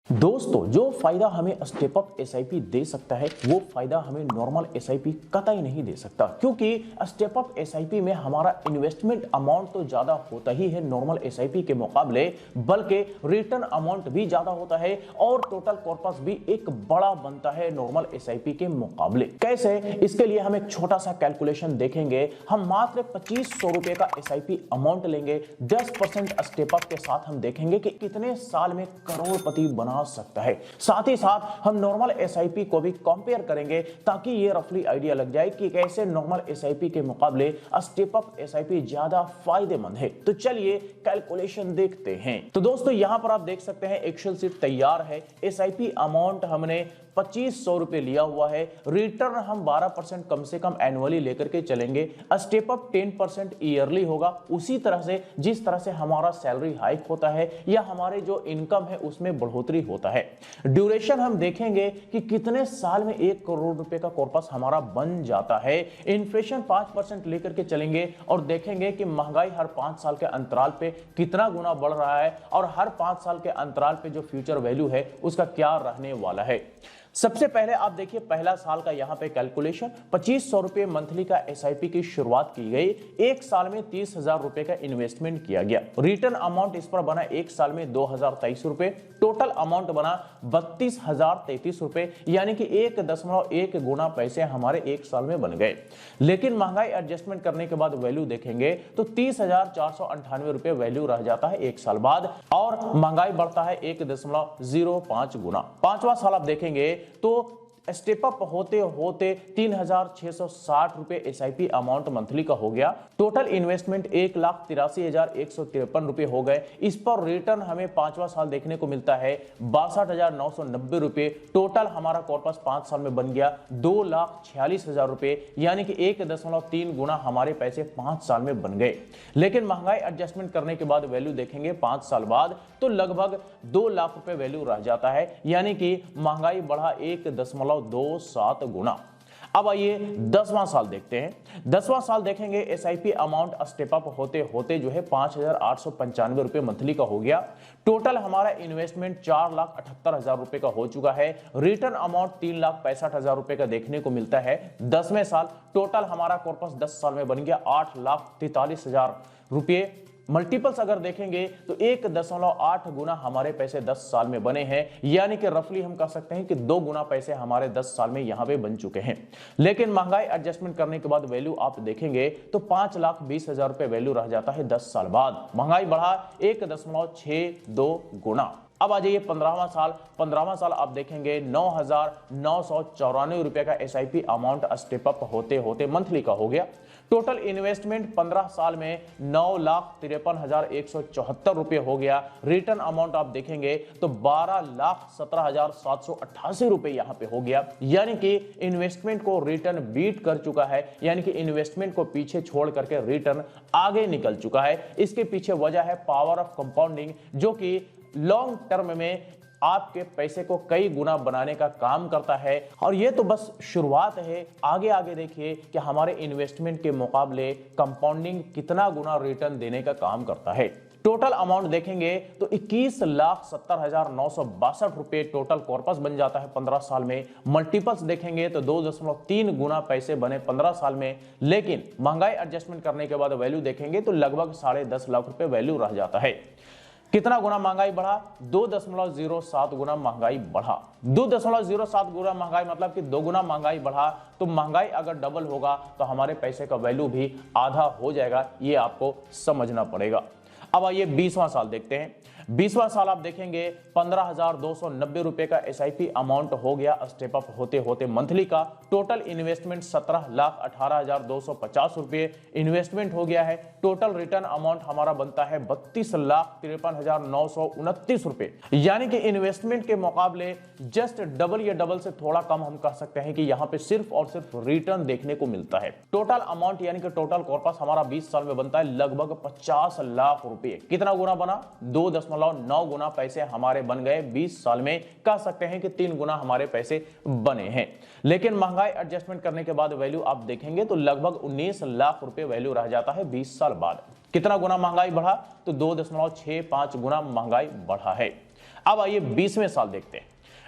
दोस्तों, जो फायदा हमें स्टेप अप एसआईपी दे सकता है वो फायदा हमें नॉर्मल एसआईपी कतई नहीं दे सकता, क्योंकि स्टेप अप एसआईपी में हमारा इन्वेस्टमेंट अमाउंट तो ज्यादा होता ही है नॉर्मल एसआईपी के मुकाबले, बल्कि रिटर्न अमाउंट भी ज्यादा होता है और टोटल कॉर्पस भी एक बड़ा बनता है नॉर्मल एसआईपी के मुकाबले। कैसे? इसके लिए हम एक छोटा सा कैलकुलेशन देखेंगे। हम मात्र 2500 रुपए का एसआईपी अमाउंट लेंगे, 10% स्टेप अप के साथ हम देखेंगे कि कितने साल में करोड़पति बना सकता है। साथ ही साथ हम नॉर्मल एसआईपी को भी कंपेयर करेंगे ताकि ये रफली आइडिया लग जाए कि कैसे नॉर्मल एसआईपी के मुकाबले स्टेप अप एसआईपी ज्यादा फायदेमंद है। तो चलिए कैलकुलेशन देखते हैं। तो दोस्तों, यहां पर आप देख सकते हैं एक्सेल शीट तैयार है। एसआईपी अमाउंट हमने 2500 रुपए लिया हुआ है। रिटर्न हम 12% कम से कम एनुअली लेकर के चलेंगे। स्टेप अप 10% ईयरली होगा। उसी तरह से जिस तरह से हमारा सैलरी हाइक होता है या हमारे जो इनकम है उसमें बढ़ोतरी होता है। ड्यूरेशन हम देखेंगे कि कितने साल में 1 करोड़ रुपए का कॉर्पस हमारा बन जाता है। इन्फ्लेशन 5% लेकर के चलेंगे और देखेंगे कि महंगाई हर 5 साल के अंतराल पे कितना गुना बढ़ रहा है और हर 5 साल के अंतराल पे जो फ्यूचर वैल्यू है उसका क्या रहने वाला है। सबसे पहले आप देखिए पहला साल का यहां पे कैलकुलेशन 2500 रुपए मंथली का एसआईपी की शुरुआत की गई। एक साल में 30,000 रुपए का इन्वेस्टमेंट किया गया। रिटर्न अमाउंट इस पर बना एक साल में 2023 रुपए। टोटल अमाउंट बना 32,033 रुपए, यानी कि 1.1 गुना पैसे हमारे एक साल में बन गए। लेकिन महंगाई एडजस्टमेंट करने के बाद वैल्यू देखेंगे तो 30,498 रुपए वैल्यू रह जाता है एक साल बाद, और महंगाई बढ़ता है 1.05 गुना। पांचवा साल आप देखेंगे तो स्टेप अप होते होते 3,660 रुपए एसआईपी अमाउंट मंथली का हो गया। टोटल इन्वेस्टमेंट 1,83,153 रुपए हो गए। इस पर रिटर्न हमें पांचवा साल देखने को मिलता है 62,990 रुपए। टोटल हमारा कॉर्पस 5 साल में बन गया 2,46,000 रुपए, यानी कि 1.3 गुना हमारे पैसे 5 साल में बन गए। लेकिन महंगाई एडजस्टमेंट करने के बाद वैल्यू देखेंगे 5 साल बाद तो लगभग 2 लाख रुपए वैल्यू रह जाता है, यानी कि महंगाई बढ़ा 1.27 गुना। अब आइए 10वां साल देखते हैं। 10वां साल देखेंगे एसआईपी अमाउंट स्टेप अप होते होते जो है 5,895 रुपए मंथली का हो गया। टोटल हमारा इन्वेस्टमेंट 4,78,000 रुपए का हो चुका है। रिटर्न अमाउंट 3,65,000 रुपए का देखने को मिलता है 10वें साल। टोटल हमारा कॉर्पस 10 साल में बन गया 8,43,000 रुपए। मल्टीपल्स अगर देखेंगे तो 1.8 गुना हमारे पैसे 10 साल में बने हैं, यानी कि रफली हम कह सकते हैं कि 2 गुना पैसे हमारे 10 साल में यहां पे बन चुके हैं। लेकिन महंगाई एडजस्टमेंट करने के बाद वैल्यू आप देखेंगे तो 5,20,000 रुपए वैल्यू रह जाता है 10 साल बाद। महंगाई बढ़ा 1.62 गुना। अब आ जाइए 15वां साल। 15वां साल आप देखेंगे 9,994 रुपए का एसआईपी अमाउंट स्टेप अप होते होते मंथली का हो गया। टोटल इन्वेस्टमेंट 15 साल में 9,53,174 रुपए हो गया। रिटर्न अमाउंट आप देखेंगे तो 12,17,788 रुपए यहां पे हो गया, यानी कि इन्वेस्टमेंट को रिटर्न बीट कर चुका है, यानी कि इन्वेस्टमेंट को पीछे छोड़ करके रिटर्न आगे निकल चुका है। इसके पीछे वजह है पावर ऑफ कंपाउंडिंग, जो कि लॉन्ग टर्म में आपके पैसे को कई गुना बनाने का काम करता है। और ये तो बस शुरुआत है, आगे आगे देखिए कि हमारे इन्वेस्टमेंट के मुकाबले कंपाउंडिंग कितना गुना रिटर्न देने का काम करता है। टोटल अमाउंट देखेंगे तो 21,70,962 रुपए टोटल कॉर्पस बन जाता है 15 साल में। मल्टीपल्स देखेंगे तो 2.3 गुना पैसे बने 15 साल में। लेकिन महंगाई एडजस्टमेंट करने के बाद वैल्यू देखेंगे तो लगभग 10.5 लाख रुपए वैल्यू रह जाता है। कितना गुना महंगाई बढ़ा? 2.07 गुना महंगाई बढ़ा। 2.07 गुना महंगाई मतलब कि 2 गुना महंगाई बढ़ा। तो महंगाई अगर डबल होगा तो हमारे पैसे का वैल्यू भी आधा हो जाएगा, ये आपको समझना पड़ेगा। अब आइए 20वां साल देखते हैं। 20वां साल आप देखेंगे 15,290 रुपए का एसआईपी अमाउंट हो गया स्टेप अप होते होते मंथली का। टोटल इन्वेस्टमेंट 17,18,250 रुपए इन्वेस्टमेंट हो गया है। टोटल रिटर्न अमाउंट हमारा बनता है 32,53,929 रुपए, यानी कि इन्वेस्टमेंट के मुकाबले जस्ट डबल या डबल से थोड़ा कम हम कह सकते हैं कि यहां पे सिर्फ और सिर्फ रिटर्न देखने को मिलता है। टोटल अमाउंट यानी कि टोटल कॉर्पस हमारा 20 साल में बनता है लगभग 50 लाख रुपए। कितना गुना बना? 2.9 गुना पैसे हमारे बन गए 20 साल में। कह सकते हैं कि 3 गुना हमारे पैसे बने हैं। लेकिन महंगाई एडजस्टमेंट करने के बाद वैल्यू आप देखेंगे तो लगभग 19 लाख रुपए वैल्यू रह जाता है 20 साल बाद। कितना गुना महंगाई बढ़ा? तो 2.65 गुना महंगाई बढ़ा है। अब आइए 20वें साल देखते हैं।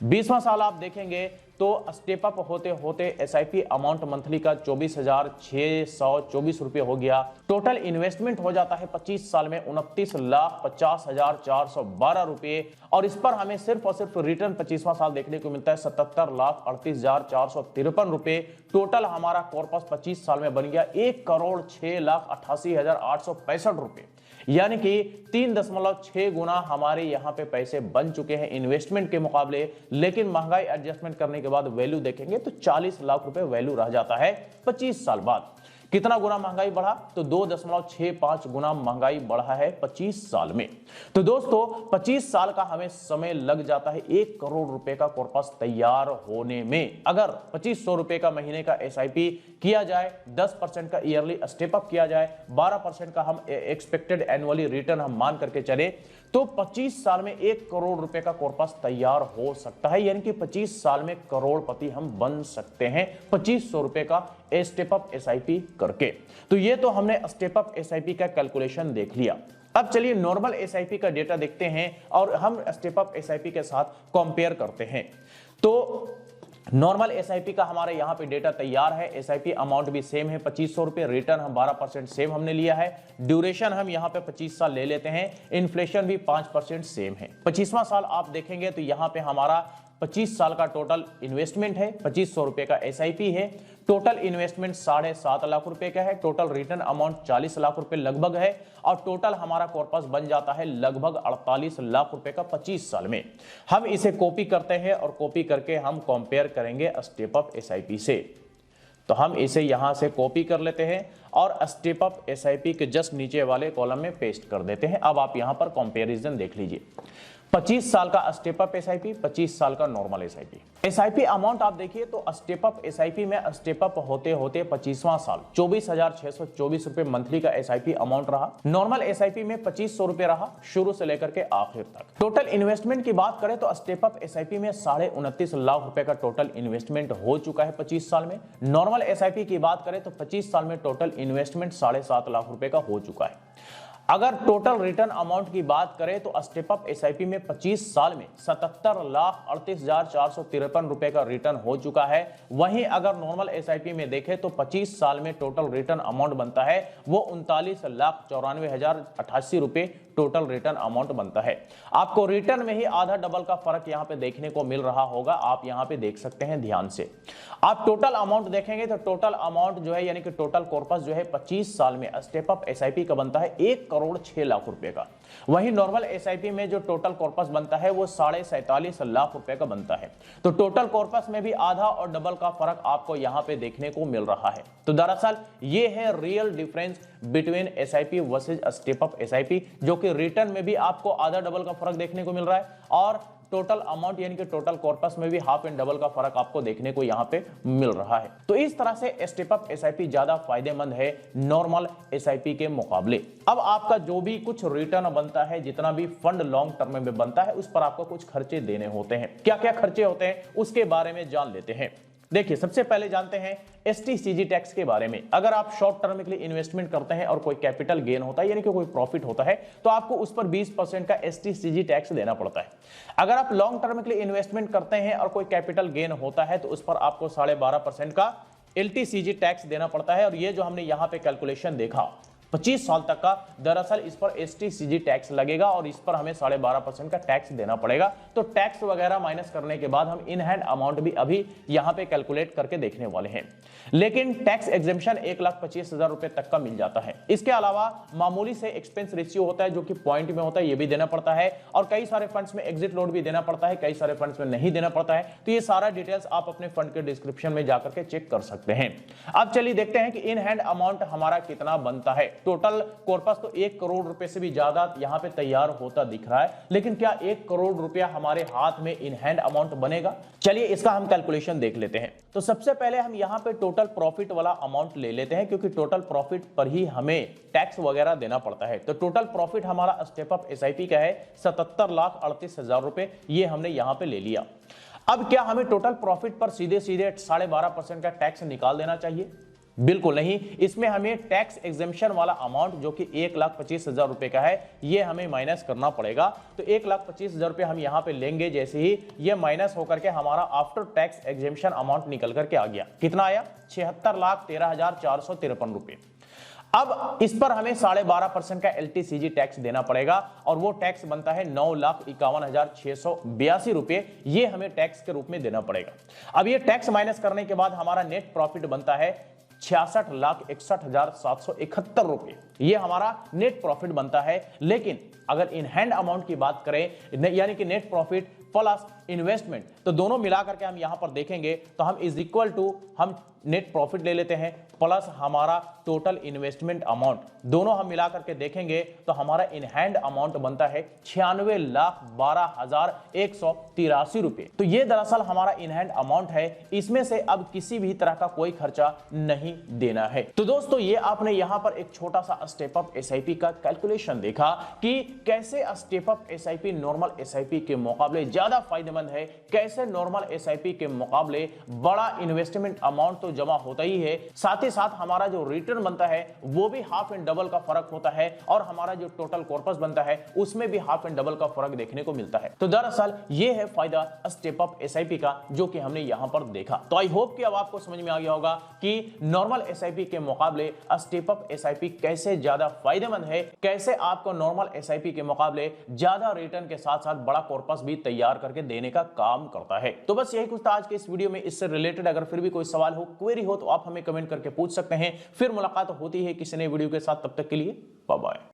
20वां साल आप देखेंगे तो स्टेप अप होते होते एसआईपी अमाउंट मंथली का 24,624 रुपए हो गया। टोटल इन्वेस्टमेंट हो जाता है 25 साल में 29,50,412 रुपए, और इस पर हमें सिर्फ और सिर्फ रिटर्न 25वां साल देखने को मिलता है 77,38,453 रुपए। टोटल हमारा कॉर्पस 25 साल में बन गया 1,06,88,865 रुपए, यानी कि 3.6 गुना हमारे यहां पे पैसे बन चुके हैं इन्वेस्टमेंट के मुकाबले। लेकिन महंगाई एडजस्टमेंट करने के बाद वैल्यू देखेंगे तो 40 लाख रुपए वैल्यू रह जाता है 25 साल बाद। कितना गुना महंगाई बढ़ा? तो 2.65 गुना महंगाई बढ़ा है 25 साल में। तो दोस्तों 25 साल का हमें समय लग जाता है 1 करोड़ रुपए का कॉर्पस तैयार होने में। अगर 2500 रुपए का महीने का एसआईपी किया जाए, 10% का ईयरली स्टेप अप किया जाए, 12% का हम एक्सपेक्टेड एनुअली रिटर्न हम मान करके चले, तो 25 साल में 1 करोड़ रुपए का कॉर्पस तैयार हो सकता है। यानी कि 25 साल में करोड़पति हम बन सकते हैं 2500 रुपए का स्टेप अप एसआईपी करके। तो ये तो हमने स्टेप अप एसआईपी का कैलकुलेशन देख लिया। अब चलिए नॉर्मल एसआईपी का डेटा देखते हैं और हम स्टेप अप एसआईपी के साथ कंपेयर करते हैं। तो नॉर्मल एसआईपी का हमारे यहां पे डेटा तैयार है। एसआईपी अमाउंट भी सेम है 2500 रुपए, रिटर्न हम 12% सेम हमने लिया है, ड्यूरेशन हम यहां पे 25 साल ले लेते हैं, इन्फ्लेशन भी 5% सेम है। 25वां साल आप देखेंगे तो यहां पे हमारा 25 साल का टोटल इन्वेस्टमेंट है, 2500 रुपए का एसआईपी है, टोटल इन्वेस्टमेंट 7.5 लाख रुपए का है, टोटल रिटर्न अमाउंट 40 लाख रुपए लगभग है, और टोटल हमारा कॉर्पस बन जाता है लगभग 48 लाख रुपए का 25 साल में। हम इसे कॉपी करते हैं और कॉपी करके हम कंपेयर करेंगे स्टेप अप एसआईपी से। तो हम इसे यहां से कॉपी कर लेते हैं और स्टेप अप एसआईपी के जस्ट नीचे वाले कॉलम में पेस्ट कर देते हैं। अब आप यहां पर कंपैरिजन देख लीजिए, 25 साल का स्टेप अप एसआईपी, 25 साल का नॉर्मल एसआईपी। एसआईपी अमाउंट आप देखिए तो स्टेप अप एसआईपी में स्टेप अप होते होते 25वां साल 24,624 रुपए मंथली का एसआईपी अमाउंट रहा। नॉर्मल एसआईपी में 2500 रुपए रहा शुरू से लेकर के आखिर तक। टोटल इन्वेस्टमेंट की बात करें तो स्टेप अप एसआईपी में 29.5 लाख रुपए का टोटल इन्वेस्टमेंट हो चुका है 25 साल में। नॉर्मल एसआईपी की बात करें तो 25 साल में टोटल इन्वेस्टमेंट 7.5 लाख रुपए का हो चुका है। अगर टोटल रिटर्न अमाउंट की बात करें तो स्टेप अप एसआईपी में 25 साल में 77,38,453 रुपए का रिटर्न हो चुका है। वहीं अगर नॉर्मल एसआईपी में देखें तो 25 साल में टोटल रिटर्न अमाउंट बनता है वो 39,94,088 रुपए टोटल रिटर्न अमाउंट बनता है। आपको रिटर्न में ही आधा डबल का फर्क यहां पे देखने को मिल रहा होगा, आप यहां पे देख सकते हैं ध्यान से। आप टोटल अमाउंट देखेंगे तो टोटल अमाउंट जो है यानी कि टोटल कॉर्पस जो है 25 साल में स्टेप अप एसआईपी का बनता है 1,06,00,000 रुपए का। वहीं नॉर्मल एसआईपी में जो टोटल कॉर्पस बनता है वो 47.5 लाख रुपए का बनता है। तो टोटल कॉर्पस में भी आधा और डबल का फर्क आपको यहां पे देखने को मिल रहा है। तो दरअसल ये है real difference between SIP versus step up SIP, जो कि रिटर्न में भी आपको आधा डबल का फर्क देखने को मिल रहा है और टोटल अमाउंट यानी कि टोटल कॉर्पस में भी हाफ एंड डबल का फर्क आपको देखने को यहां पे मिल रहा है। तो इस तरह से स्टेप अप एसआईपी ज्यादा फायदेमंद है नॉर्मल एसआईपी के मुकाबले। अब आपका जो भी कुछ रिटर्न बनता है, जितना भी फंड लॉन्ग टर्म में बनता है, उस पर आपको कुछ खर्चे देने होते हैं। क्या क्या खर्चे होते हैं उसके बारे में जान लेते हैं। देखिए सबसे पहले जानते हैं एसटीसीजी टैक्स के बारे में। अगर आप शॉर्ट टर्म के लिए इन्वेस्टमेंट करते हैं और कोई कैपिटल गेन होता है यानी कि कोई प्रॉफिट होता है तो आपको उस पर 20% का एसटीसीजी टैक्स देना पड़ता है। अगर आप लॉन्ग टर्म के लिए इन्वेस्टमेंट करते हैं और कोई कैपिटल गेन होता है तो उस पर आपको 12.5% का एलटीसीजी टैक्स देना पड़ता है। और ये जो हमने यहां पे कैलकुलेशन देखा 25 साल तक का, दरअसल इस पर एसटीसीजी टैक्स लगेगा और इस पर हमें 12.5% का टैक्स देना पड़ेगा। तो टैक्स वगैरह माइनस करने के बाद हम इन हैंड अमाउंट भी अभी यहां पे कैलकुलेट करके देखने वाले हैं। लेकिन टैक्स एग्जेम्पशन 1,25,000 रुपए तक का मिल जाता है। इसके अलावा मामूली से एक्सपेंस रेशियो होता है जो कि पॉइंट में होता है, ये भी देना पड़ता है। और कई सारे फंड्स में एग्जिट लोड भी देना पड़ता है, कई सारे फंड्स में नहीं देना पड़ता है। तो ये सारा डिटेल्स आप अपने फंड के डिस्क्रिप्शन में जाकर के चेक कर सकते हैं। अब चलिए देखते हैं कि इन हैंड अमाउंट हमारा कितना बनता है। टोटल कॉर्पस तो 1 करोड़ रुपए से भी ज्यादा यहां पे तैयार होता दिख रहा है, लेकिन क्या 1 करोड़ रुपया हमारे हाथ में इन हैंड अमाउंट बनेगा? चलिए इसका हम कैलकुलेशन देख लेते हैं। तो सबसे पहले हम यहां पे टोटल प्रॉफिट वाला अमाउंट ले लेते हैं, क्योंकि टोटल प्रॉफिट पर ही हमें टैक्स वगैरह देना पड़ता है। तो टोटल प्रॉफिट हमारा स्टेप अप एसआईपी का है 77,38,000 रुपए, ये हमने यहां पे ले लिया। अब क्या हमें टोटल प्रॉफिट पर सीधे सीधे 12.5% का टैक्स निकाल देना चाहिए? बिल्कुल नहीं, इसमें हमें टैक्स एग्जेम्पशन वाला अमाउंट जो कि 1,25,000 रुपए का है ये हमें माइनस करना पड़ेगा। तो 1,25,000 रुपए हम यहां पे लेंगे, जैसे ही ये माइनस होकर के हमारा आफ्टर टैक्स एग्जेम्पशन अमाउंट निकल करके आ गया। कितना आया? 76,13,453 रुपए। अब इस पर हमें 12.5% का LTCG टैक्स देना पड़ेगा और वो टैक्स बनता है 9,51,682 रुपए। ये हमें टैक्स के रूप में देना पड़ेगा। अब ये टैक्स माइनस करने के बाद हमारा नेट प्रॉफिट बनता है 66,61,771 रुपए। ये हमारा नेट प्रॉफिट बनता है। लेकिन अगर इन हैंड अमाउंट की बात करें, यानी कि नेट प्रॉफिट प्लस इन्वेस्टमेंट, तो दोनों मिलाकर के हम यहां पर देखेंगे तो हम इज इक्वल टू हम नेट प्रॉफिट ले लेते हैं प्लस हमारा टोटल इन्वेस्टमेंट अमाउंट, दोनों हम मिलाकर के देखेंगे तो हमारा इन हैंड अमाउंट बनता है 96,12,183 रुपए। तो ये दरअसल हमारा इन हैंड अमाउंट है। इसमें से अब किसी भी तरह का कोई खर्चा नहीं देना है। तो दोस्तों ये आपने यहां पर एक छोटा सा स्टेप अप एसआईपी का कैलकुलेशन देखा कि कैसे step up SIP normal SIP के मुकाबले ज्यादा फायदेमंद है, कैसे नॉर्मल एसआईपी के मुकाबले बड़ा इन्वेस्टमेंट अमाउंट तो जमा होता ही है, साथ ही साथ हमारा जो रिटर्न बनता है वो भी हाफ एंड डबल का फर्क होता है और हमारा जो टोटल कॉर्पस बनता है उसमें भी हाफ एंड डबल का फर्क देखने को मिलता है। तो दरअसल ये है फायदा स्टेप अप एसआईपी का जो कि हमने यहां पर देखा। तो आई होप कि अब आपको समझ में आ गया होगा कि नॉर्मल एसआईपी के मुकाबले स्टेप अप एसआईपी कैसे ज्यादा फायदेमंद है, कैसे आपको नॉर्मल एसआईपी के मुकाबले ज्यादा रिटर्न के साथ साथ बड़ा कॉर्पस भी तैयार करके देने का काम करता है। तो बस यही कुछ था आज के इस वीडियो में। इससे रिलेटेड अगर फिर भी कोई सवाल हो, क्वेरी हो तो आप हमें कमेंट करके पूछ सकते हैं। फिर मुलाकात होती है किसी नए वीडियो के साथ, तब तक के लिए बाय बाय।